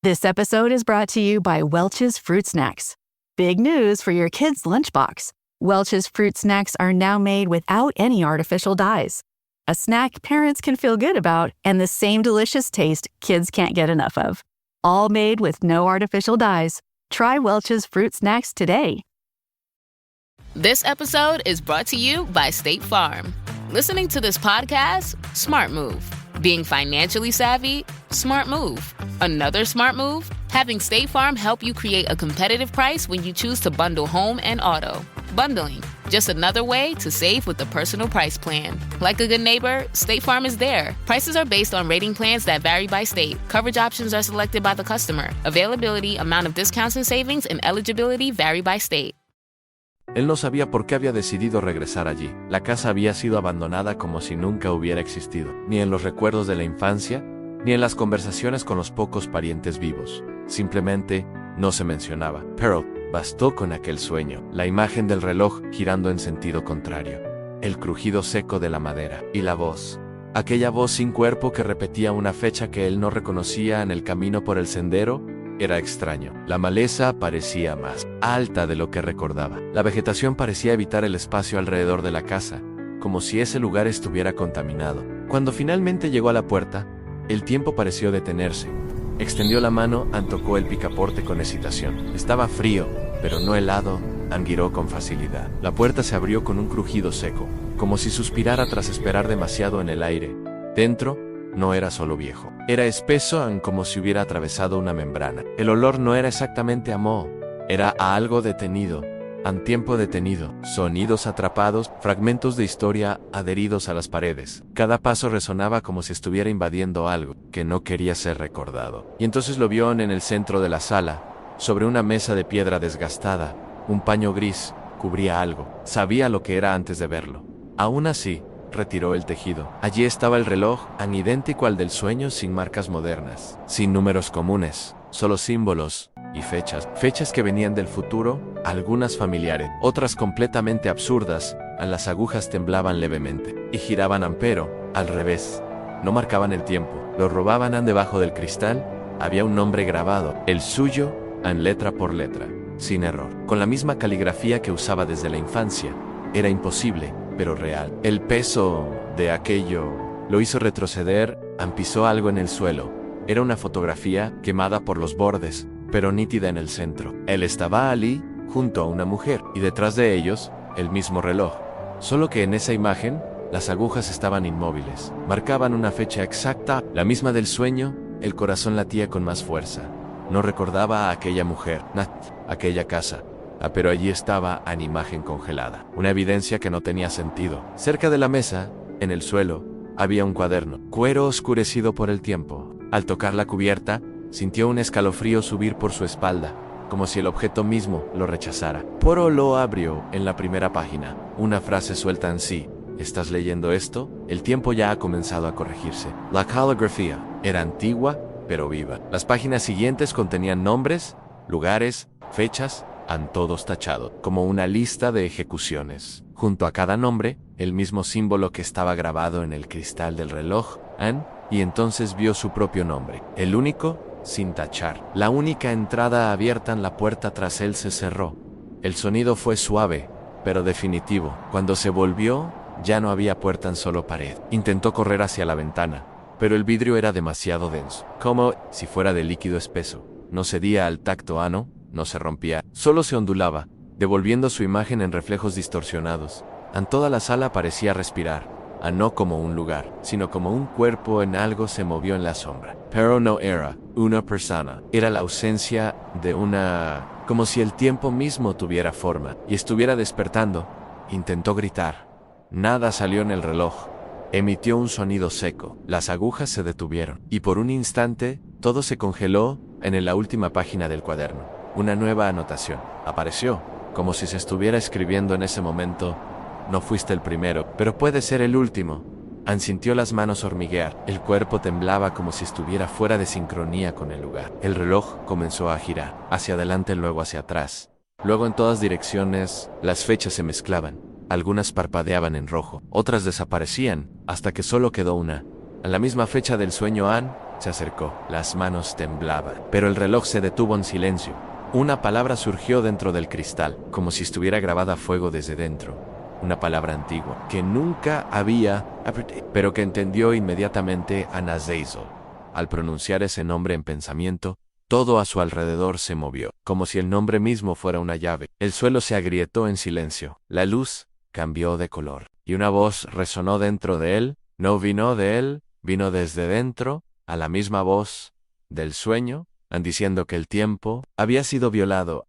This episode is brought to you by Welch's Fruit Snacks. Big news for your kids' lunchbox. Welch's Fruit Snacks are now made without any artificial dyes. A snack parents can feel good about and the same delicious taste kids can't get enough of. All made with no artificial dyes. Try Welch's Fruit Snacks today. This episode is brought to you by State Farm. Listening to this podcast? Smart move. Being financially savvy? Smart move. Another smart move? Having State Farm help you create a competitive price when you choose to bundle home and auto. Bundling, just another way to save with the personal price plan. Like a good neighbor, State Farm is there. Prices are based on rating plans that vary by state. Coverage options are selected by the customer. Availability, amount of discounts and savings, and eligibility vary by state. Él no sabía por qué había decidido regresar allí. La casa había sido abandonada como si nunca hubiera existido, ni en los recuerdos de la infancia, ni en las conversaciones con los pocos parientes vivos. Simplemente no se mencionaba. Pero bastó con aquel sueño, la imagen del reloj girando en sentido contrario, el crujido seco de la madera, y la voz. Aquella voz sin cuerpo que repetía una fecha que él no reconocía en el camino por el sendero. Era extraño. La maleza parecía más alta de lo que recordaba. La vegetación parecía evitar el espacio alrededor de la casa, como si ese lugar estuviera contaminado. Cuando finalmente llegó a la puerta, el tiempo pareció detenerse. Extendió la mano y tocó el picaporte con hesitación. Estaba frío, pero no helado, giró con facilidad. La puerta se abrió con un crujido seco, como si suspirara tras esperar demasiado en el aire. Dentro, no era solo viejo. Era espeso como si hubiera atravesado una membrana. El olor no era exactamente a moho. Era a algo detenido, a tiempo detenido. Sonidos atrapados, fragmentos de historia adheridos a las paredes. Cada paso resonaba como si estuviera invadiendo algo que no quería ser recordado. Y entonces lo vio en el centro de la sala, sobre una mesa de piedra desgastada. Un paño gris cubría algo. Sabía lo que era antes de verlo. Aún así, retiró el tejido. Allí estaba el reloj, tan idéntico al del sueño, sin marcas modernas, sin números comunes, solo símbolos y fechas. Fechas que venían del futuro, algunas familiares, otras completamente absurdas. Las agujas temblaban levemente y giraban pero al revés. No marcaban el tiempo, lo robaban debajo del cristal. Había un nombre grabado, el suyo, en letra por letra, sin error, con la misma caligrafía que usaba desde la infancia. Era imposible, pero real. El peso de aquello lo hizo retroceder, pisó algo en el suelo. Era una fotografía quemada por los bordes, pero nítida en el centro. Él estaba allí, junto a una mujer, y detrás de ellos, el mismo reloj. Solo que en esa imagen, las agujas estaban inmóviles. Marcaban una fecha exacta, la misma del sueño. El corazón latía con más fuerza. No recordaba a aquella mujer, aquella casa. Pero allí estaba en imagen congelada, una evidencia que no tenía sentido. Cerca de la mesa, en el suelo, había un cuaderno, cuero oscurecido por el tiempo. Al tocar la cubierta, sintió un escalofrío subir por su espalda, como si el objeto mismo lo rechazara. Poro lo abrió en la primera página, una frase suelta en sí. ¿Estás leyendo esto? El tiempo ya ha comenzado a corregirse. La caligrafía era antigua, pero viva. Las páginas siguientes contenían nombres, lugares, fechas, todos tachados, como una lista de ejecuciones. Junto a cada nombre, el mismo símbolo que estaba grabado en el cristal del reloj, y entonces vio su propio nombre, el único, sin tachar. La única entrada abierta en la puerta tras él se cerró. El sonido fue suave, pero definitivo. Cuando se volvió, ya no había puerta en solo pared. Intentó correr hacia la ventana, pero el vidrio era demasiado denso, como si fuera de líquido espeso. No cedía al tacto, no se rompía, solo se ondulaba, devolviendo su imagen en reflejos distorsionados. En toda la sala parecía respirar, no como un lugar, sino como un cuerpo en algo se movió en la sombra. Pero no era una persona, era la ausencia de una... como si el tiempo mismo tuviera forma y estuviera despertando. Intentó gritar. Nada salió en el reloj. Emitió un sonido seco. Las agujas se detuvieron, y por un instante, todo se congeló en la última página del cuaderno. Una nueva anotación apareció, como si se estuviera escribiendo en ese momento. No fuiste el primero, pero puede ser el último. Sintió las manos hormiguear. El cuerpo temblaba como si estuviera fuera de sincronía con el lugar. El reloj comenzó a girar, hacia adelante, luego hacia atrás. Luego en todas direcciones, las fechas se mezclaban. Algunas parpadeaban en rojo, otras desaparecían, hasta que solo quedó una. A la misma fecha del sueño Se acercó, las manos temblaban, pero el reloj se detuvo en silencio. Una palabra surgió dentro del cristal, como si estuviera grabada a fuego desde dentro. Una palabra antigua, que nunca había, pero que entendió inmediatamente Ana Zazel. Al pronunciar ese nombre en pensamiento, todo a su alrededor se movió, como si el nombre mismo fuera una llave. El suelo se agrietó en silencio, la luz cambió de color, y una voz resonó dentro de él. No vino de él, vino desde dentro, a la misma voz del sueño, diciendo que el tiempo había sido violado,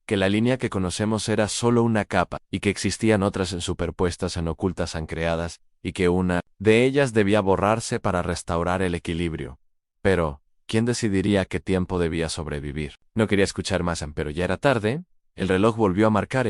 que la línea que conocemos era solo una capa, y que existían otras superpuestas en ocultas ancreadas, y que una de ellas debía borrarse para restaurar el equilibrio. Pero ¿quién decidiría qué tiempo debía sobrevivir? No quería escuchar más, pero ya era tarde. El reloj volvió a marcar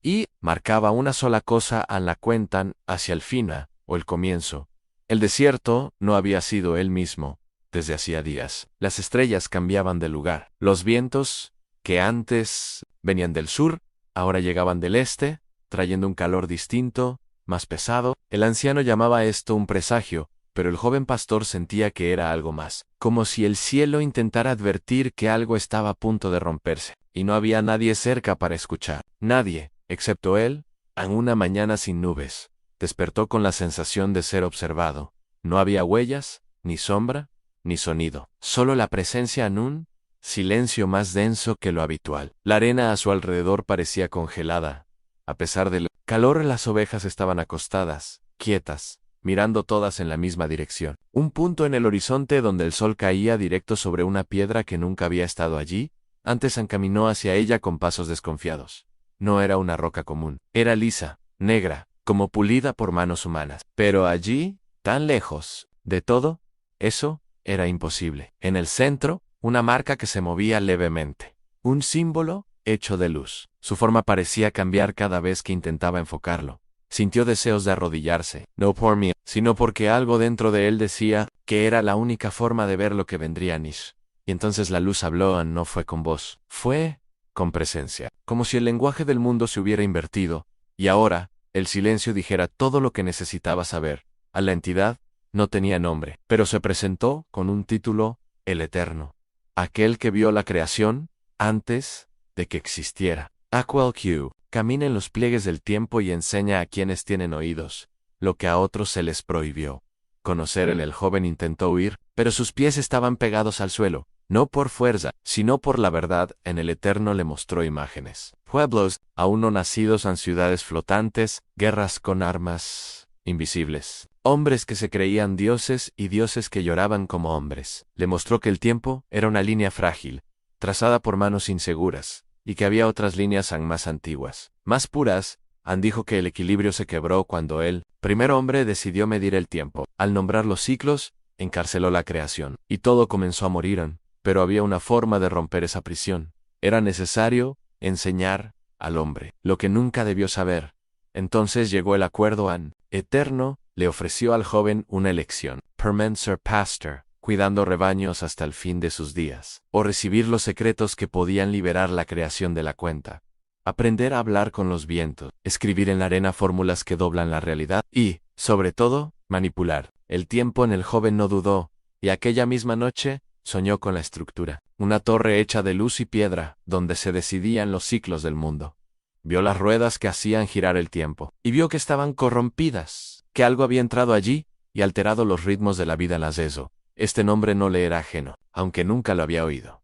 y marcaba una sola cosa a la cuenta hacia el fin o el comienzo. El desierto no había sido él mismo desde hacía días. Las estrellas cambiaban de lugar. Los vientos, que antes venían del sur, ahora llegaban del este, trayendo un calor distinto, más pesado. El anciano llamaba esto un presagio, pero el joven pastor sentía que era algo más, como si el cielo intentara advertir que algo estaba a punto de romperse, y no había nadie cerca para escuchar. Nadie, excepto él, en una mañana sin nubes. Despertó con la sensación de ser observado. No había huellas, ni sombra, ni sonido. Solo la presencia en un silencio más denso que lo habitual. La arena a su alrededor parecía congelada. A pesar del calor, las ovejas estaban acostadas, quietas, mirando todas en la misma dirección. Un punto en el horizonte donde el sol caía directo sobre una piedra que nunca había estado allí, antes encaminó hacia ella con pasos desconfiados. No era una roca común. Era lisa, negra, como pulida por manos humanas. Pero allí, tan lejos de todo eso, era imposible. En el centro, una marca que se movía levemente. Un símbolo hecho de luz. Su forma parecía cambiar cada vez que intentaba enfocarlo. Sintió deseos de arrodillarse, no por mí, sino porque algo dentro de él decía que era la única forma de ver lo que vendría Nish. Y entonces la luz habló, no fue con voz, fue con presencia. Como si el lenguaje del mundo se hubiera invertido, y ahora, el silencio dijera todo lo que necesitaba saber. A la entidad no tenía nombre, pero se presentó con un título, el Eterno. Aquel que vio la creación antes de que existiera. Aquel Q camina en los pliegues del tiempo y enseña a quienes tienen oídos lo que a otros se les prohibió. Conocer el joven intentó huir, pero sus pies estaban pegados al suelo, no por fuerza, sino por la verdad. En el Eterno le mostró imágenes. Pueblos, aún no nacidos, en ciudades flotantes, guerras con armas invisibles. Hombres que se creían dioses y dioses que lloraban como hombres. Le mostró que el tiempo era una línea frágil, trazada por manos inseguras, y que había otras líneas aún más antiguas, más puras. Dijo que el equilibrio se quebró cuando el primer hombre decidió medir el tiempo. Al nombrar los ciclos, encarceló la creación, y todo comenzó a morir. Pero había una forma de romper esa prisión. Era necesario enseñar al hombre lo que nunca debió saber. Entonces llegó el acuerdo. Eterno le ofreció al joven una elección: permanent ser pastor, cuidando rebaños hasta el fin de sus días, o recibir los secretos que podían liberar la creación de la cuenta. Aprender a hablar con los vientos, escribir en la arena fórmulas que doblan la realidad y, sobre todo, manipular el tiempo. El joven no dudó, y aquella misma noche soñó con la estructura, una torre hecha de luz y piedra, donde se decidían los ciclos del mundo. Vio las ruedas que hacían girar el tiempo, y vio que estaban corrompidas, que algo había entrado allí y alterado los ritmos de la vida en la Zezo. Este nombre no le era ajeno, aunque nunca lo había oído.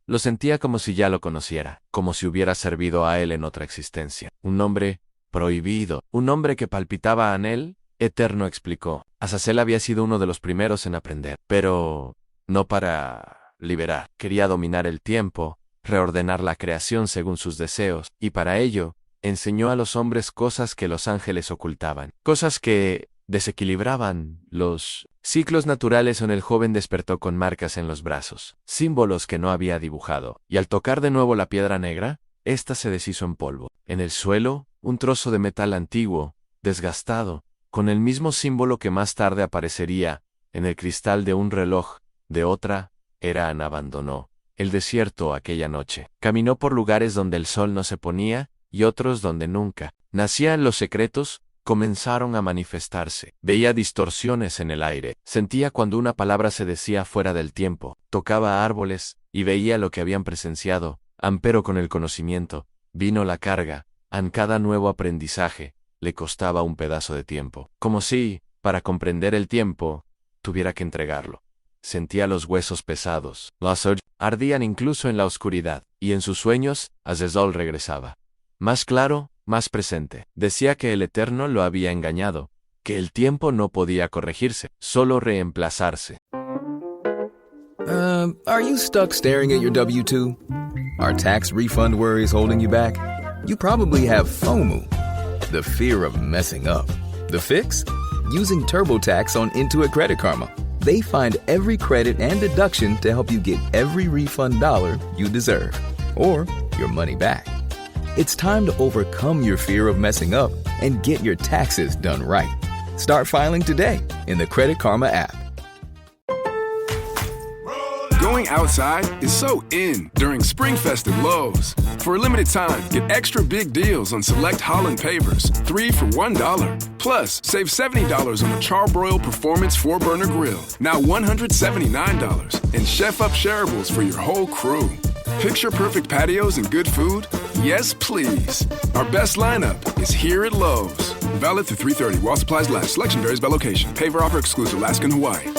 Lo sentía como si ya lo conociera, como si hubiera servido a él en otra existencia. Un nombre prohibido, un nombre que palpitaba en él. Eterno explicó. Azazel había sido uno de los primeros en aprender, pero no para liberar. Quería dominar el tiempo, reordenar la creación según sus deseos, y para ello, enseñó a los hombres cosas que los ángeles ocultaban, cosas que desequilibraban los ciclos naturales. El joven despertó con marcas en los brazos, símbolos que no había dibujado, y al tocar de nuevo la piedra negra, ésta se deshizo en polvo. En el suelo, un trozo de metal antiguo, desgastado, con el mismo símbolo que más tarde aparecería en el cristal de un reloj de otra era. Abandonó el desierto aquella noche. Caminó por lugares donde el sol no se ponía y otros donde nunca nacían los secretos. comenzaron a manifestarse. Veía distorsiones en el aire, sentía cuando una palabra se decía fuera del tiempo, tocaba árboles, y veía lo que habían presenciado, pero con el conocimiento, vino la carga, cada nuevo aprendizaje, le costaba un pedazo de tiempo. Como si, para comprender el tiempo, tuviera que entregarlo. Sentía los huesos pesados, los ojos ardían incluso en la oscuridad, y en sus sueños, Azazel regresaba. Más claro, más presente. Decía que el Eterno lo había engañado, que el tiempo no podía corregirse, solo reemplazarse. Are you stuck staring at your W-2? Are tax refund worries holding you back? You probably have FOMO, the fear of messing up. The fix? Using TurboTax on Intuit Credit Karma. They find every credit and deduction to help you get every refund dollar you deserve, or your money back. It's time to overcome your fear of messing up and get your taxes done right. Start filing today in the Credit Karma app. Going outside is so in during SpringFest at Lowe's. For a limited time, get extra big deals on select Holland pavers, 3 for $1. Plus, save $70 on a Charbroil Performance 4-burner grill, now $179. And Chef-Up shareables for your whole crew. Picture-perfect patios and good food? Yes, please. Our best lineup is here at Lowe's. Valid through 3/30 while supplies last. Selection varies by location. Paver offer exclusive. Alaska and Hawaii.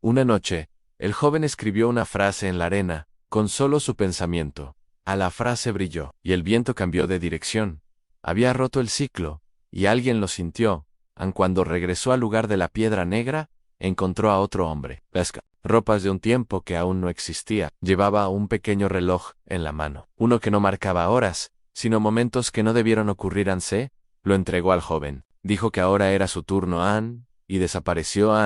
Una noche, el joven escribió una frase en la arena, con solo su pensamiento. La frase brilló, y el viento cambió de dirección. Había roto el ciclo, y alguien lo sintió. Cuando regresó al lugar de la piedra negra, encontró a otro hombre. Ropas de un tiempo que aún no existía. Llevaba un pequeño reloj en la mano. Uno que no marcaba horas, sino momentos que no debieron ocurrir. Lo entregó al joven. Dijo que ahora era su turno. Y desapareció.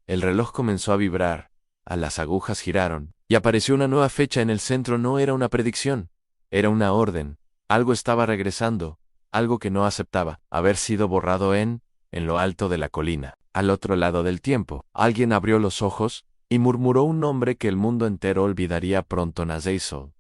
El reloj comenzó a vibrar, las agujas giraron, y apareció una nueva fecha en el centro. No era una predicción, era una orden. Algo estaba regresando, algo que no aceptaba haber sido borrado en lo alto de la colina. Al otro lado del tiempo, alguien abrió los ojos, y murmuró un nombre que el mundo entero olvidaría pronto: Azazel.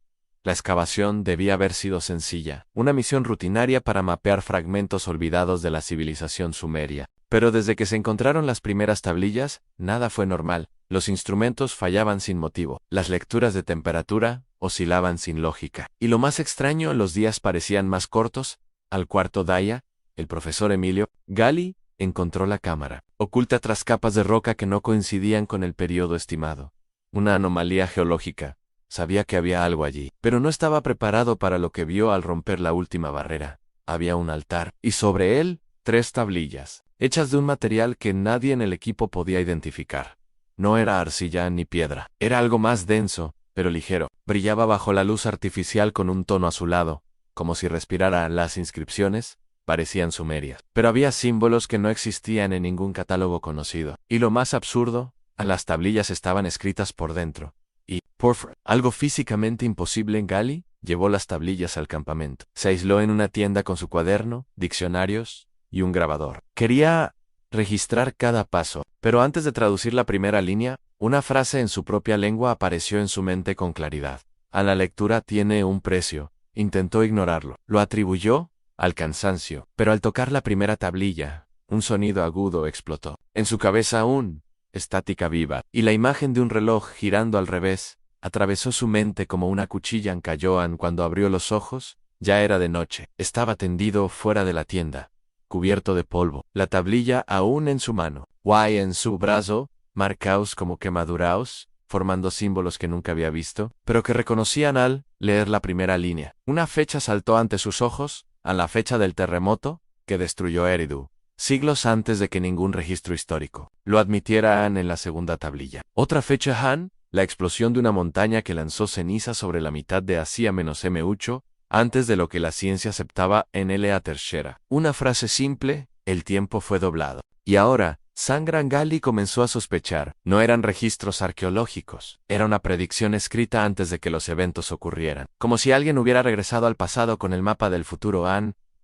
La excavación debía haber sido sencilla, una misión rutinaria para mapear fragmentos olvidados de la civilización sumeria. Pero desde que se encontraron las primeras tablillas, nada fue normal. Los instrumentos fallaban sin motivo. Las lecturas de temperatura oscilaban sin lógica. Y lo más extraño, los días parecían más cortos. Al cuarto día, el profesor Emilio Gali encontró la cámara, oculta tras capas de roca que no coincidían con el periodo estimado. Una anomalía geológica. Sabía que había algo allí, pero no estaba preparado para lo que vio al romper la última barrera. Había un altar, y sobre él, 3 tablillas, hechas de un material que nadie en el equipo podía identificar. No era arcilla ni piedra, era algo más denso, pero ligero. Brillaba bajo la luz artificial con un tono azulado, como si respirara. Las inscripciones parecían sumerias, pero había símbolos que no existían en ningún catálogo conocido. Y lo más absurdo, las tablillas estaban escritas por dentro. Y, algo físicamente imposible. Gali llevó las tablillas al campamento. Se aisló en una tienda con su cuaderno, diccionarios y un grabador. Quería registrar cada paso, pero antes de traducir la primera línea, una frase en su propia lengua apareció en su mente con claridad. La lectura tiene un precio. Intentó ignorarlo. Lo atribuyó al cansancio, pero al tocar la primera tablilla, un sonido agudo explotó. En su cabeza estática viva, y la imagen de un reloj girando al revés atravesó su mente como una cuchilla. Cuando abrió los ojos, ya era de noche. Estaba tendido fuera de la tienda, cubierto de polvo, la tablilla aún en su mano, en su brazo, marcaos como quemaduraos, formando símbolos que nunca había visto, pero que reconocían al leer la primera línea. Una fecha saltó ante sus ojos, la fecha del terremoto que destruyó Eridu, siglos antes de que ningún registro histórico lo admitiera. En la segunda tablilla. Otra fecha, la explosión de una montaña que lanzó ceniza sobre la mitad de Asia-M8, antes de lo que la ciencia aceptaba. En la tercera, una frase simple: el tiempo fue doblado. Y ahora, Sangran Gali comenzó a sospechar. No eran registros arqueológicos, era una predicción escrita antes de que los eventos ocurrieran. Como si alguien hubiera regresado al pasado con el mapa del futuro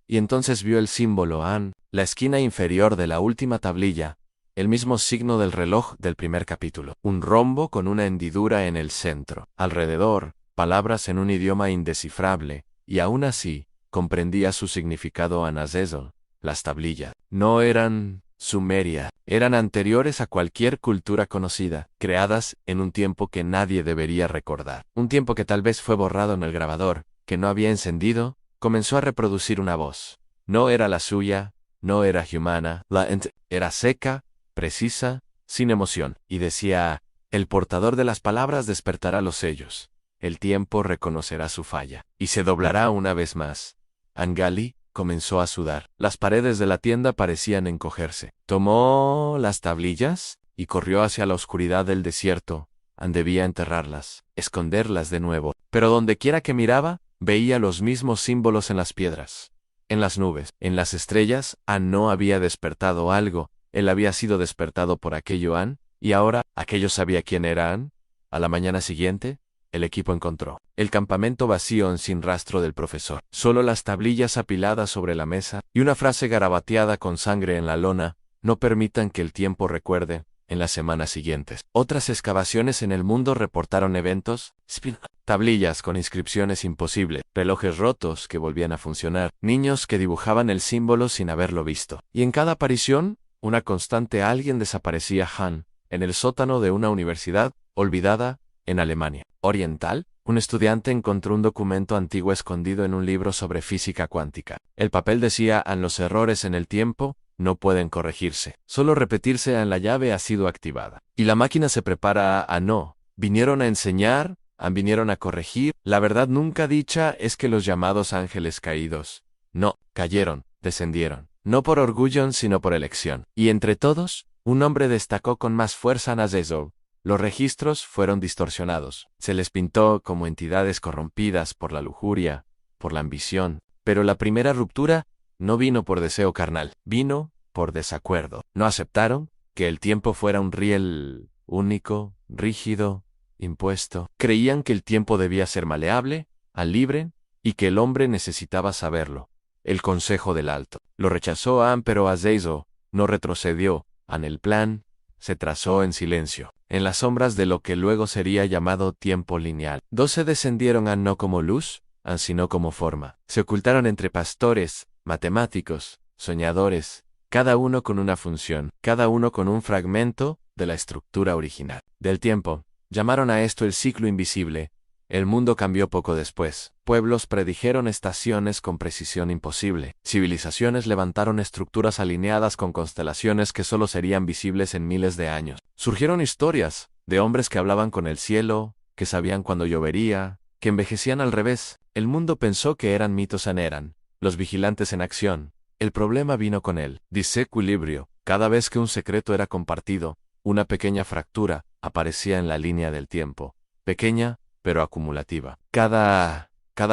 y entonces vio el símbolo la esquina inferior de la última tablilla, el mismo signo del reloj del primer capítulo. Un rombo con una hendidura en el centro. Alrededor, palabras en un idioma indescifrable, y aún así, comprendía su significado en Azazel. Las tablillas no eran sumeria, eran anteriores a cualquier cultura conocida, creadas en un tiempo que nadie debería recordar. Un tiempo que tal vez fue borrado en el grabador, que no había encendido, comenzó a reproducir una voz. No era la suya, no era humana, era seca, precisa, sin emoción, y decía: el portador de las palabras despertará los sellos. El tiempo reconocerá su falla, y se doblará una vez más. Angali comenzó a sudar. Las paredes de la tienda parecían encogerse. Tomó las tablillas y corrió hacia la oscuridad del desierto. Debía enterrarlas, esconderlas de nuevo. Pero dondequiera que miraba, veía los mismos símbolos en las piedras, en las nubes, en las estrellas. No había despertado algo. Él había sido despertado por aquello y ahora, ¿aquello sabía quién era Ann? A la mañana siguiente, el equipo encontró el campamento vacío sin rastro del profesor. Solo las tablillas apiladas sobre la mesa y una frase garabateada con sangre en la lona: no permitan que el tiempo recuerde. En las semanas siguientes, otras excavaciones en el mundo reportaron eventos, tablillas con inscripciones imposibles, relojes rotos que volvían a funcionar, niños que dibujaban el símbolo sin haberlo visto. Y en cada aparición, una constante: alguien desaparecía. Han, en el sótano de una universidad olvidada en Alemania Oriental, un estudiante encontró un documento antiguo escondido en un libro sobre física cuántica. El papel decía: los errores en el tiempo no pueden corregirse. Solo repetirse la llave ha sido activada. Y la máquina se prepara no. Vinieron a enseñar, vinieron a corregir. La verdad nunca dicha es que los llamados ángeles caídos no cayeron, descendieron. No por orgullo, sino por elección. Y entre todos, un hombre destacó con más fuerza en Azazel. Los registros fueron distorsionados. Se les pintó como entidades corrompidas por la lujuria, por la ambición. Pero la primera ruptura no vino por deseo carnal, vino por desacuerdo. No aceptaron que el tiempo fuera un riel único, rígido, impuesto. Creían que el tiempo debía ser maleable, libre, y que el hombre necesitaba saberlo. El Consejo del Alto lo rechazó pero Azazel no retrocedió. El plan se trazó en silencio, en las sombras de lo que luego sería llamado tiempo lineal. 12 descendieron no como luz, sino como forma. Se ocultaron entre pastores, matemáticos, soñadores, cada uno con una función, cada uno con un fragmento de la estructura original del tiempo. Llamaron a esto el ciclo invisible. El mundo cambió poco después. Pueblos predijeron estaciones con precisión imposible. Civilizaciones levantaron estructuras alineadas con constelaciones que solo serían visibles en miles de años. Surgieron historias de hombres que hablaban con el cielo, que sabían cuándo llovería, que envejecían al revés. El mundo pensó que eran mitos. Eran los vigilantes en acción. El problema vino con el desequilibrio. Cada vez que un secreto era compartido, una pequeña fractura aparecía en la línea del tiempo. Pequeña, pero acumulativa. Cada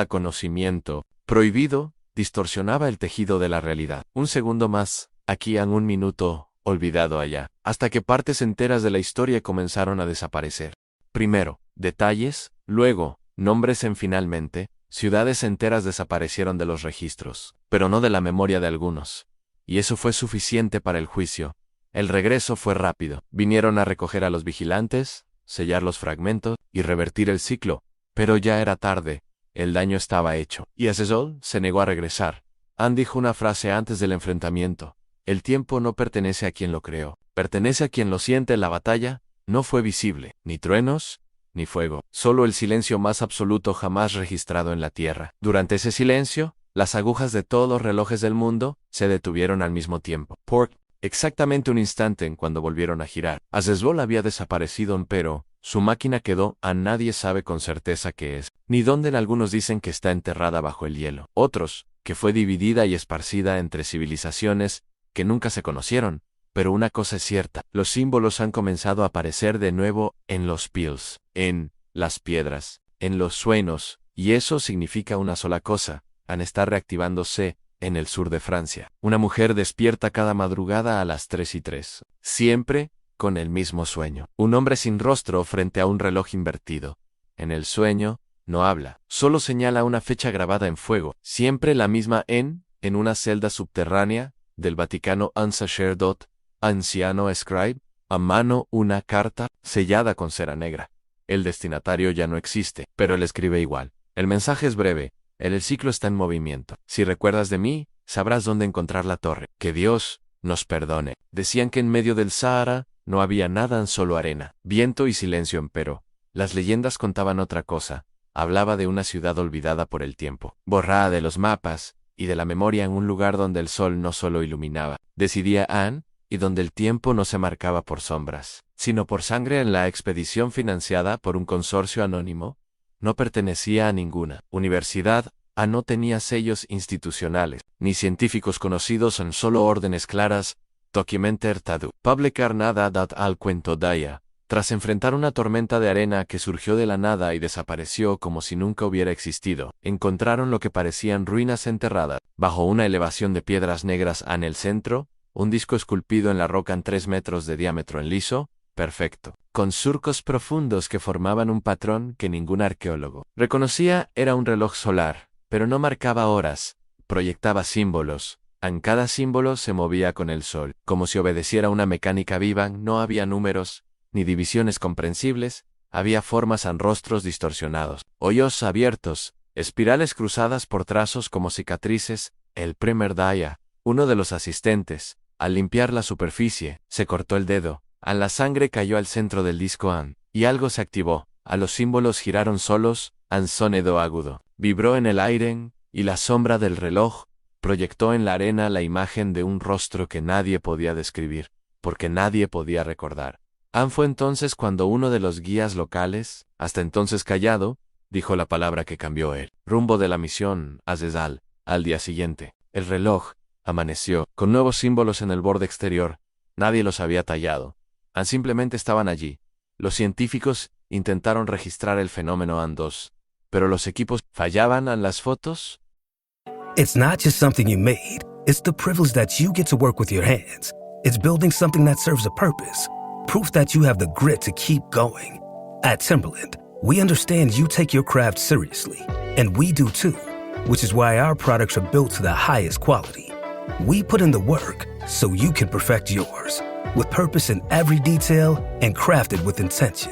conocimiento prohibido distorsionaba el tejido de la realidad. Un segundo más, aquí un minuto, olvidado allá, hasta que partes enteras de la historia comenzaron a desaparecer. Primero, detalles, luego, nombres finalmente, ciudades enteras desaparecieron de los registros, pero no de la memoria de algunos. Y eso fue suficiente para el juicio. El regreso fue rápido. Vinieron a recoger a los vigilantes, sellar los fragmentos y revertir el ciclo, pero ya era tarde. El daño estaba hecho. Y Azazel se negó a regresar. Ann dijo una frase antes del enfrentamiento: el tiempo no pertenece a quien lo creó, pertenece a quien lo siente. En la batalla no fue visible, ni truenos, ni fuego, solo el silencio más absoluto jamás registrado en la tierra. Durante ese silencio, las agujas de todos los relojes del mundo se detuvieron al mismo tiempo. Por exactamente un instante en cuando volvieron a girar. Azazel había desaparecido, pero su máquina quedó. Nadie sabe con certeza qué es, ni dónde. Algunos dicen que está enterrada bajo el hielo. Otros, que fue dividida y esparcida entre civilizaciones que nunca se conocieron. Pero una cosa es cierta: los símbolos han comenzado a aparecer de nuevo en los pils, en las piedras, en los sueños, y eso significa una sola cosa: está reactivándose en el sur de Francia. Una mujer despierta cada madrugada a las 3:03, siempre con el mismo sueño. Un hombre sin rostro frente a un reloj invertido. En el sueño, no habla, solo señala una fecha grabada en fuego, siempre la misma en una celda subterránea del Vaticano. Un sacerdote, anciano scribe, a mano una carta sellada con cera negra. El destinatario ya no existe, pero él escribe igual. El mensaje es breve: El ciclo está en movimiento. Si recuerdas de mí, sabrás dónde encontrar la torre. Que Dios nos perdone. Decían que en medio del Sahara no había nada, solo arena, viento y silencio, empero las leyendas contaban otra cosa. Hablaba de una ciudad olvidada por el tiempo, borrada de los mapas y de la memoria, en un lugar donde el sol no solo iluminaba, decidía Anne, y donde el tiempo no se marcaba por sombras, sino por sangre. En la expedición financiada por un consorcio anónimo, no pertenecía a ninguna universidad, no tenía sellos institucionales, ni científicos conocidos, en solo órdenes claras, documenter tadu, publicar nada dat al cuento daya. Tras enfrentar una tormenta de arena que surgió de la nada y desapareció como si nunca hubiera existido, encontraron lo que parecían ruinas enterradas. Bajo una elevación de piedras negras en el centro, un disco esculpido en la roca en 3 metros de diámetro, en liso, perfecto, con surcos profundos que formaban un patrón que ningún arqueólogo reconocía. Era un reloj solar, pero no marcaba horas, proyectaba símbolos. En cada símbolo se movía con el sol, como si obedeciera una mecánica viva. No había números, ni divisiones comprensibles, había formas en rostros distorsionados, hoyos abiertos, espirales cruzadas por trazos como cicatrices. El primer daya, uno de los asistentes, al limpiar la superficie, se cortó el dedo. La sangre cayó al centro del disco y algo se activó. Los símbolos giraron solos. Sonido agudo vibró en el aire, y la sombra del reloj proyectó en la arena la imagen de un rostro que nadie podía describir, porque nadie podía recordar. Fue entonces cuando uno de los guías locales, hasta entonces callado, dijo la palabra que cambió el rumbo de la misión. Azezal. Al día siguiente, el reloj amaneció, con nuevos símbolos en el borde exterior. Nadie los había tallado. Simplemente estaban allí. Los científicos intentaron registrar el fenómeno AN2, pero los equipos fallaban. En las fotos. It's not just something you made. It's the privilege that you get to work with your hands. It's building something that serves a purpose. Proof that you have the grit to keep going. At Timberland, we understand you take your craft seriously, and we do too, which is why our products are built to the highest quality. We put in the work so you can perfect yours, with purpose in every detail and crafted with intention.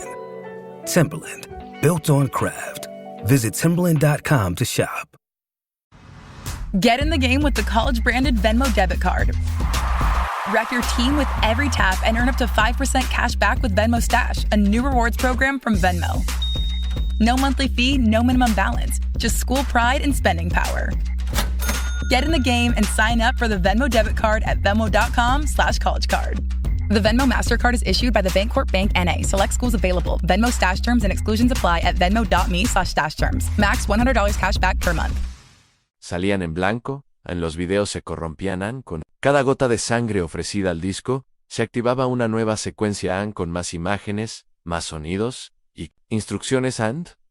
Timberland, built on craft. Visit Timberland.com to shop. Get in the game with the college-branded Venmo debit card. Wreck your team with every tap and earn up to 5% cash back with Venmo Stash, a new rewards program from Venmo. No monthly fee, no minimum balance, just school pride and spending power. Get in the game and sign up for the Venmo debit card at venmo.com/collegecard. The Venmo MasterCard is issued by the Bancorp Bank N.A. Select schools available. Venmo Stash terms and exclusions apply at venmo.me/stash terms. Max $100 cash back per month. Salían en blanco. En los videos se corrompían. Con cada gota de sangre ofrecida al disco, se activaba una nueva secuencia con más imágenes, más sonidos y instrucciones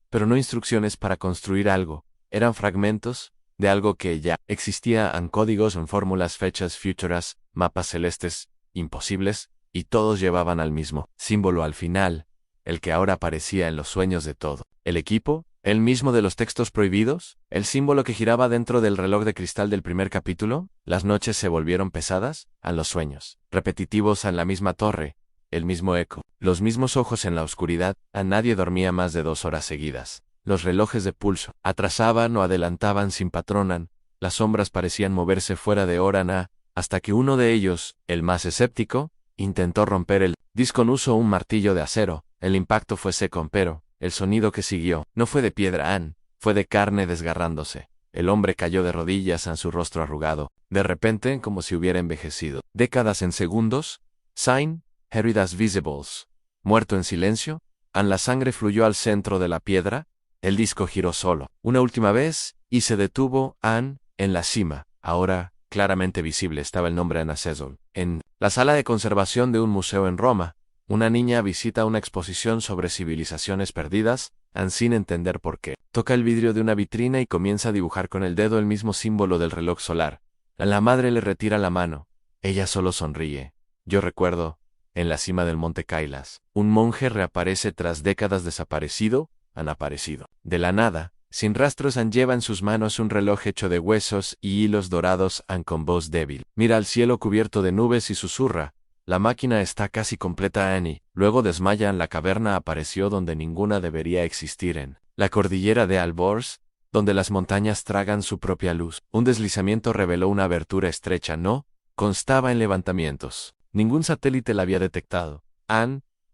pero no instrucciones para construir algo. Eran fragmentos de algo que ya existía, códigos, fórmulas, fechas, futuras, mapas celestes, imposibles, y todos llevaban al mismo símbolo al final, el que ahora aparecía en los sueños de todo el equipo. ¿El mismo de los textos prohibidos? ¿El símbolo que giraba dentro del reloj de cristal del primer capítulo? Las noches se volvieron pesadas. Los sueños repetitivos en la misma torre, el mismo eco, los mismos ojos en la oscuridad. Nadie dormía más de 2 horas seguidas. Los relojes de pulso atrasaban o adelantaban sin patrón. Las sombras parecían moverse fuera de hora, hasta que uno de ellos, el más escéptico, intentó romper el disco. Usó un martillo de acero. El impacto fue seco, pero el sonido que siguió no fue de piedra, fue de carne desgarrándose. El hombre cayó de rodillas en su rostro arrugado, de repente como si hubiera envejecido. Décadas en segundos. Sign, heridas visibles. Muerto en silencio. La sangre fluyó al centro de la piedra. El disco giró solo, una última vez, y se detuvo. En la cima, ahora claramente visible, estaba el nombre Anna Cesol. En la sala de conservación de un museo en Roma, una niña visita una exposición sobre civilizaciones perdidas, sin entender por qué. Toca el vidrio de una vitrina y comienza a dibujar con el dedo el mismo símbolo del reloj solar. La madre le retira la mano. Ella solo sonríe. Yo recuerdo, en la cima del monte Kailas, un monje reaparece tras décadas desaparecido. Han aparecido de la nada, sin rastros. Lleva en sus manos un reloj hecho de huesos y hilos dorados. Con voz débil mira al cielo cubierto de nubes y susurra: la máquina está casi completa, Annie. Luego desmaya. La caverna apareció donde ninguna debería existir, en la cordillera de Alborz. donde las montañas tragan su propia luz. Un deslizamiento reveló una abertura estrecha, no constaba en levantamientos. Ningún satélite la había detectado.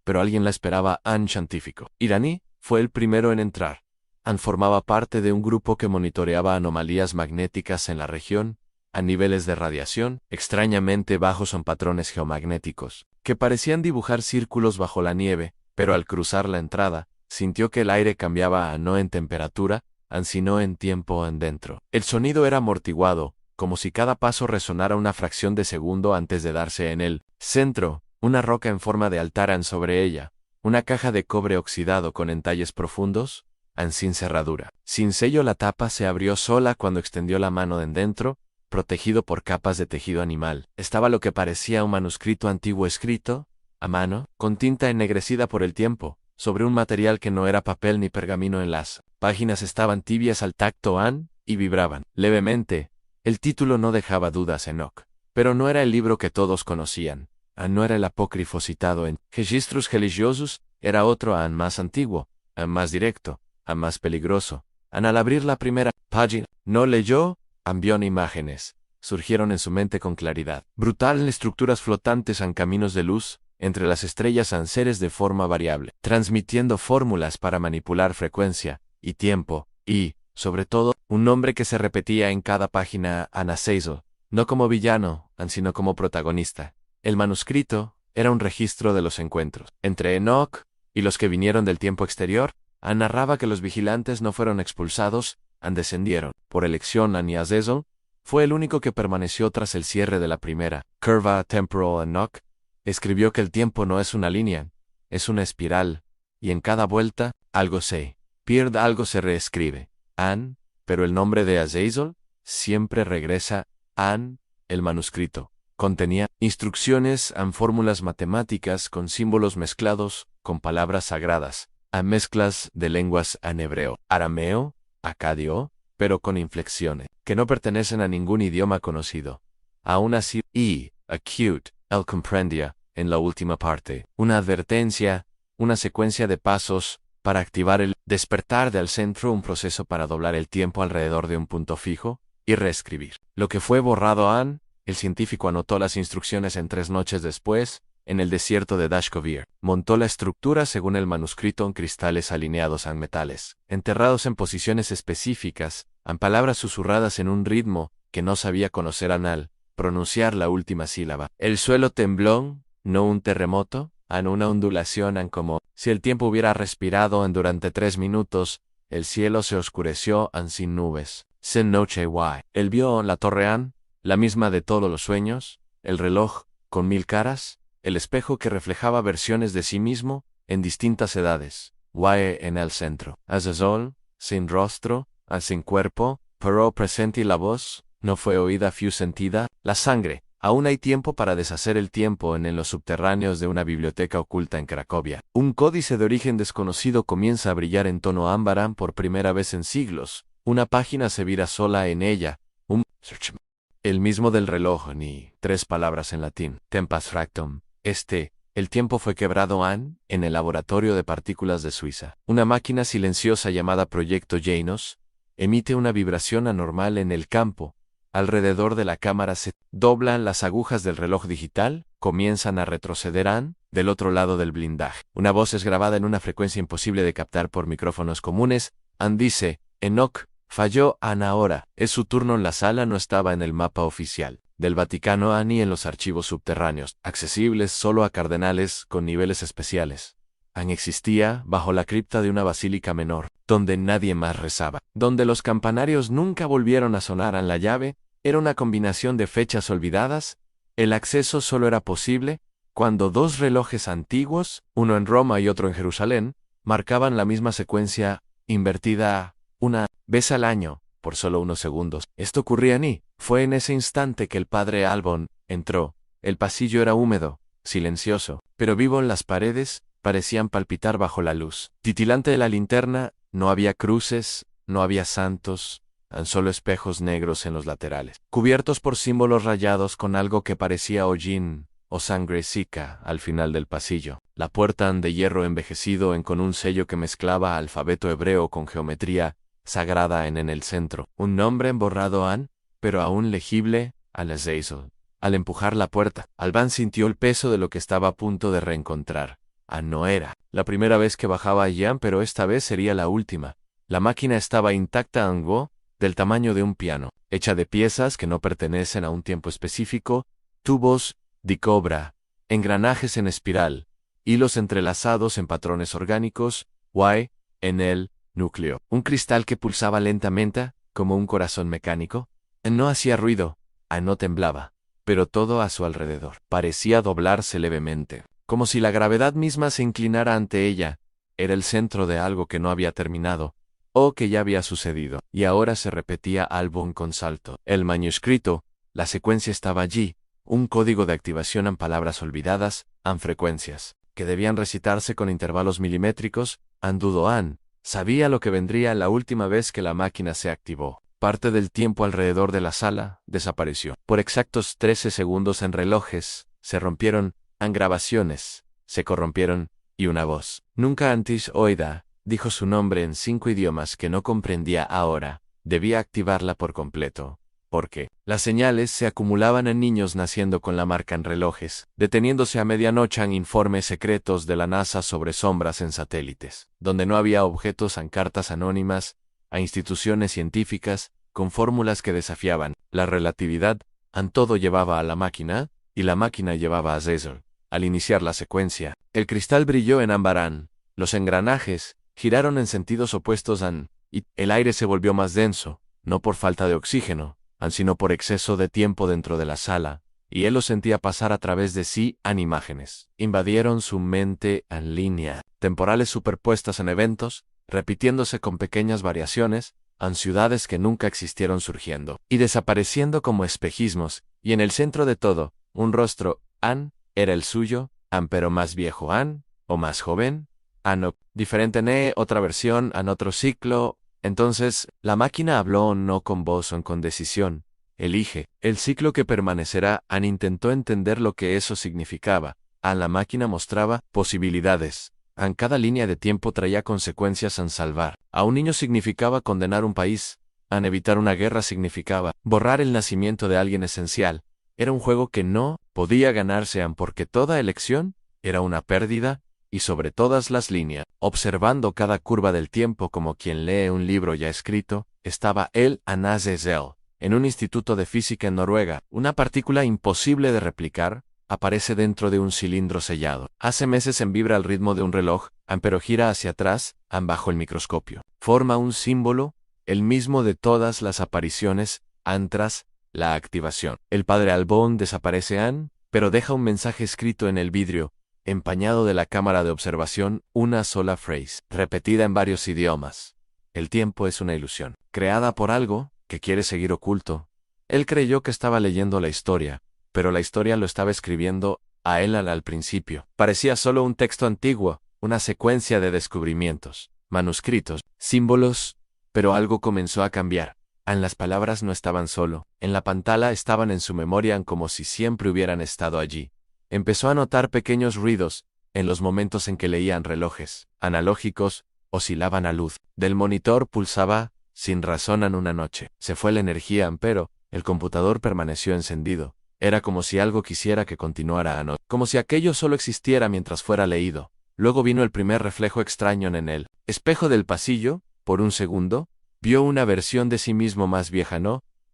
Pero alguien la esperaba. Científico iraní fue el primero en entrar. Formaba parte de un grupo que monitoreaba anomalías magnéticas en la región, a niveles de radiación extrañamente bajos son patrones geomagnéticos, que parecían dibujar círculos bajo la nieve, pero al cruzar la entrada, sintió que el aire cambiaba no en temperatura, sino en tiempo en dentro. El sonido era amortiguado, como si cada paso resonara una fracción de segundo antes de darse en el centro, una roca en forma de altar sobre ella, una caja de cobre oxidado con entalles profundos, sin cerradura. Sin sello la tapa se abrió sola cuando extendió la mano en dentro, protegido por capas de tejido animal. Estaba lo que parecía un manuscrito antiguo escrito, a mano, con tinta ennegrecida por el tiempo, sobre un material que no era papel ni pergamino en las páginas estaban tibias al tacto y vibraban levemente. El título no dejaba dudas en Enoch, pero no era el libro que todos conocían. No era el apócrifo citado en Registros Religiosos, era otro más antiguo, más directo, más peligroso. Al abrir la primera página, no leyó, vio imágenes. Surgieron en su mente con claridad. Brutal estructuras flotantes en caminos de luz, entre las estrellas seres de forma variable, transmitiendo fórmulas para manipular frecuencia y tiempo, y, sobre todo, un nombre que se repetía en cada página, Azazel, no como villano, sino como protagonista. El manuscrito era un registro de los encuentros entre Enoch y los que vinieron del tiempo exterior. Narraba que los vigilantes no fueron expulsados, descendieron. Por elección, Azazel fue el único que permaneció tras el cierre de la primera curva temporal. Enoch escribió que el tiempo no es una línea, es una espiral, y en cada vuelta, algo se pierde, algo se reescribe. Pero el nombre de Azazel siempre regresa. El manuscrito contenía instrucciones fórmulas matemáticas con símbolos mezclados con palabras sagradas, mezclas de lenguas en hebreo, arameo, acadio, pero con inflexiones que no pertenecen a ningún idioma conocido. Aún así, acute, él comprendía, en la última parte, una advertencia, una secuencia de pasos para activar el despertar del centro, un proceso para doblar el tiempo alrededor de un punto fijo y reescribir. Lo que fue borrado el científico anotó las instrucciones en 3 noches después, en el desierto de Dashkovir. Montó la estructura según el manuscrito en cristales alineados en metales, enterrados en posiciones específicas, palabras susurradas en un ritmo que no sabía conocer al pronunciar la última sílaba. El suelo tembló, no un terremoto, una ondulación como si el tiempo hubiera respirado durante 3 minutos. El cielo se oscureció sin nubes. Sin noche él vio la torre la misma de todos los sueños, el reloj con 1000 caras, el espejo que reflejaba versiones de sí mismo en distintas edades. En el centro. Azazel, sin rostro, sin cuerpo, pero presente, y la voz no fue oída, fue sentida. La sangre. Aún hay tiempo para deshacer el tiempo en los subterráneos de una biblioteca oculta en Cracovia. Un códice de origen desconocido comienza a brillar en tono ámbar por primera vez en siglos. Una página se vira sola en ella. El mismo del reloj, ni 3 palabras en latín. Tempus fractum. El tiempo fue quebrado en el laboratorio de partículas de Suiza. Una máquina silenciosa llamada Proyecto Janos emite una vibración anormal en el campo. Alrededor de la cámara se doblan las agujas del reloj digital, comienzan a retroceder del otro lado del blindaje. Una voz es grabada en una frecuencia imposible de captar por micrófonos comunes. Dice, Enoch, falló ahora. Es su turno en la sala, no estaba en el mapa oficial del Vaticano ni en los archivos subterráneos, accesibles solo a cardenales con niveles especiales. Existía bajo la cripta de una basílica menor, donde nadie más rezaba, donde los campanarios nunca volvieron a sonar la llave. Era una combinación de fechas olvidadas. El acceso solo era posible cuando 2 relojes antiguos, uno en Roma y otro en Jerusalén, marcaban la misma secuencia invertida una vez al año, por solo unos segundos. Esto ocurría fue en ese instante que el padre Albon entró. El pasillo era húmedo, silencioso, pero vivo en las paredes, parecían palpitar bajo la luz titilante de la linterna. No había cruces, no había santos, solo espejos negros en los laterales, cubiertos por símbolos rayados con algo que parecía hollín o sangre sica al final del pasillo. La puerta de hierro envejecido con un sello que mezclaba alfabeto hebreo con geometría sagrada en el centro. Un nombre emborrado Ann, pero aún legible, Azazel. Al empujar la puerta, Alban sintió el peso de lo que estaba a punto de reencontrar. Ann no era la primera vez que bajaba a Jan, pero esta vez sería la última. La máquina estaba intacta en Go, del tamaño de un piano, hecha de piezas que no pertenecen a un tiempo específico, tubos de cobra, engranajes en espiral, hilos entrelazados en patrones orgánicos, en el núcleo. Un cristal que pulsaba lentamente, como un corazón mecánico. No hacía ruido, no temblaba, pero todo a su alrededor parecía doblarse levemente, como si la gravedad misma se inclinara ante ella. Era el centro de algo que no había terminado, o que ya había sucedido, y ahora se repetía álbum con salto. El manuscrito, la secuencia estaba allí, un código de activación en palabras olvidadas, en frecuencias, que debían recitarse con intervalos milimétricos. Dudó Ann, sabía lo que vendría la última vez que la máquina se activó. Parte del tiempo alrededor de la sala desapareció. Por exactos 13 segundos en relojes, se rompieron, en grabaciones, se corrompieron, y una voz, nunca antes oída, dijo su nombre en 5 idiomas que no comprendía ahora. Debía activarla por completo, porque las señales se acumulaban en niños naciendo con la marca en relojes, deteniéndose a medianoche en informes secretos de la NASA sobre sombras en satélites, donde no había objetos en cartas anónimas, a instituciones científicas, con fórmulas que desafiaban la relatividad. Todo llevaba a la máquina, y la máquina llevaba a Azazel. Al iniciar la secuencia, el cristal brilló en ámbar. Los engranajes giraron en sentidos opuestos y el aire se volvió más denso, no por falta de oxígeno, sino por exceso de tiempo dentro de la sala, y él lo sentía pasar a través de sí. Imágenes invadieron su mente en línea, temporales superpuestas en eventos, repitiéndose con pequeñas variaciones, ciudades que nunca existieron surgiendo y desapareciendo como espejismos, y en el centro de todo, un rostro. Ann era el suyo, pero más viejo. Ann, o más joven. Diferente otra versión, otro ciclo. Entonces, la máquina habló no con voz o con decisión. Elige el ciclo que permanecerá. Ann intentó entender lo que eso significaba. La máquina mostraba posibilidades. Cada línea de tiempo traía consecuencias. Salvar a un niño significaba condenar un país. Evitar una guerra significaba borrar el nacimiento de alguien esencial. Era un juego que no podía ganarse porque toda elección era una pérdida, y sobre todas las líneas, observando cada curva del tiempo como quien lee un libro ya escrito, estaba él, Azazel, en un instituto de física en Noruega. Una partícula imposible de replicar aparece dentro de un cilindro sellado. Hace meses vibra al ritmo de un reloj, pero gira hacia atrás, bajo el microscopio. Forma un símbolo, el mismo de todas las apariciones, tras la activación. El padre Albón desaparece pero deja un mensaje escrito en el vidrio, empañado de la cámara de observación, una sola frase, repetida en varios idiomas. El tiempo es una ilusión, creada por algo que quiere seguir oculto. Él creyó que estaba leyendo la historia, pero la historia lo estaba escribiendo a él al principio. Parecía solo un texto antiguo, una secuencia de descubrimientos, manuscritos, símbolos, pero algo comenzó a cambiar. Las palabras no estaban solo, en la pantalla estaban en su memoria como si siempre hubieran estado allí. Empezó a notar pequeños ruidos, en los momentos en que leían relojes analógicos, oscilaban a luz del monitor, pulsaba, sin razón en una noche. Se fue la energía, pero el computador permaneció encendido. Era como si algo quisiera que continuara como si aquello solo existiera mientras fuera leído. Luego vino el primer reflejo extraño en el espejo del pasillo. Por un segundo, vio una versión de sí mismo más vieja,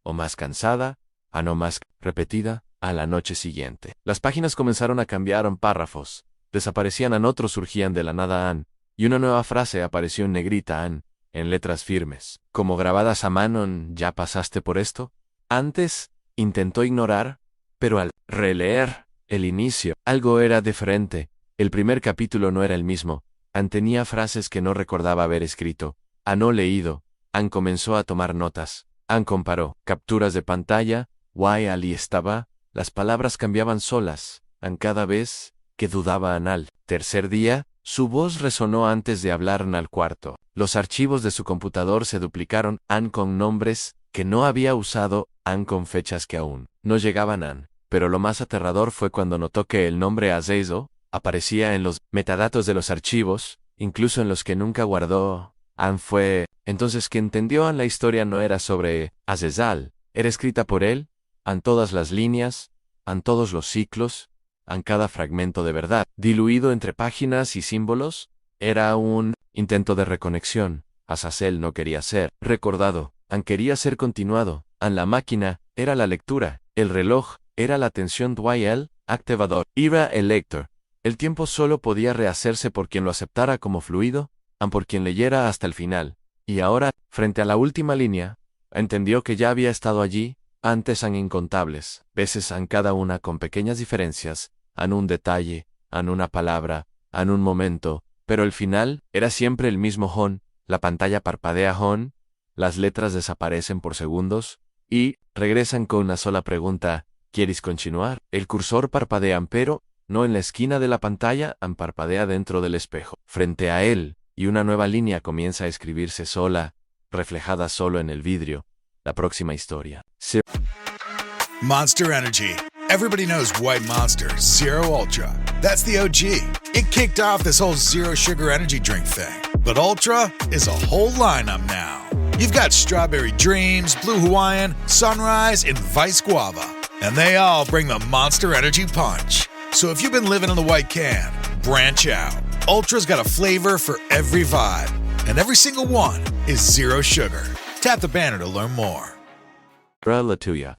o más cansada, no más repetida. A la noche siguiente, las páginas comenzaron a cambiar en párrafos, desaparecían otros, surgían de la nada y una nueva frase apareció en negrita en letras firmes, como grabadas a mano. ¿Ya pasaste por esto? Antes, intentó ignorar, pero al releer el inicio, algo era diferente. El primer capítulo no era el mismo. Tenía frases que no recordaba haber escrito, no leído. Comenzó a tomar notas. Comparó capturas de pantalla. Ali estaba. Las palabras cambiaban solas, cada vez que dudaba al tercer día, su voz resonó antes de hablar al cuarto. Los archivos de su computador se duplicaron, con nombres que no había usado, con fechas que aún no llegaban pero lo más aterrador fue cuando notó que el nombre Azazel aparecía en los metadatos de los archivos, incluso en los que nunca guardó. Anne fue entonces que entendió la historia no era sobre Azazel, era escrita por él, en todas las líneas, en todos los ciclos, en cada fragmento de verdad, diluido entre páginas y símbolos, era un intento de reconexión. Azazel no quería ser recordado, quería ser continuado. En la máquina, era la lectura, el reloj, era la atención el activador, era el lector. El tiempo solo podía rehacerse por quien lo aceptara como fluido, por quien leyera hasta el final. Y ahora, frente a la última línea, entendió que ya había estado allí, antes en incontables veces en cada una con pequeñas diferencias, en un detalle, en una palabra, en un momento, pero el final era siempre el mismo la pantalla parpadea las letras desaparecen por segundos, y regresan con una sola pregunta, ¿quieres continuar? El cursor parpadea pero, no en la esquina de la pantalla, parpadea dentro del espejo, frente a él, y una nueva línea comienza a escribirse sola, reflejada solo en el vidrio. La próxima historia. Monster Energy. Everybody knows White Monster, Zero Ultra. That's the OG. It kicked off this whole zero sugar energy drink thing. But Ultra is a whole lineup now. You've got Strawberry Dreams, Blue Hawaiian, Sunrise, and Vice Guava. And they all bring the Monster Energy punch. So if you've been living in the white can, branch out. Ultra's got a flavor for every vibe. And every single one is zero sugar. Tap the banner to learn more. La tuya.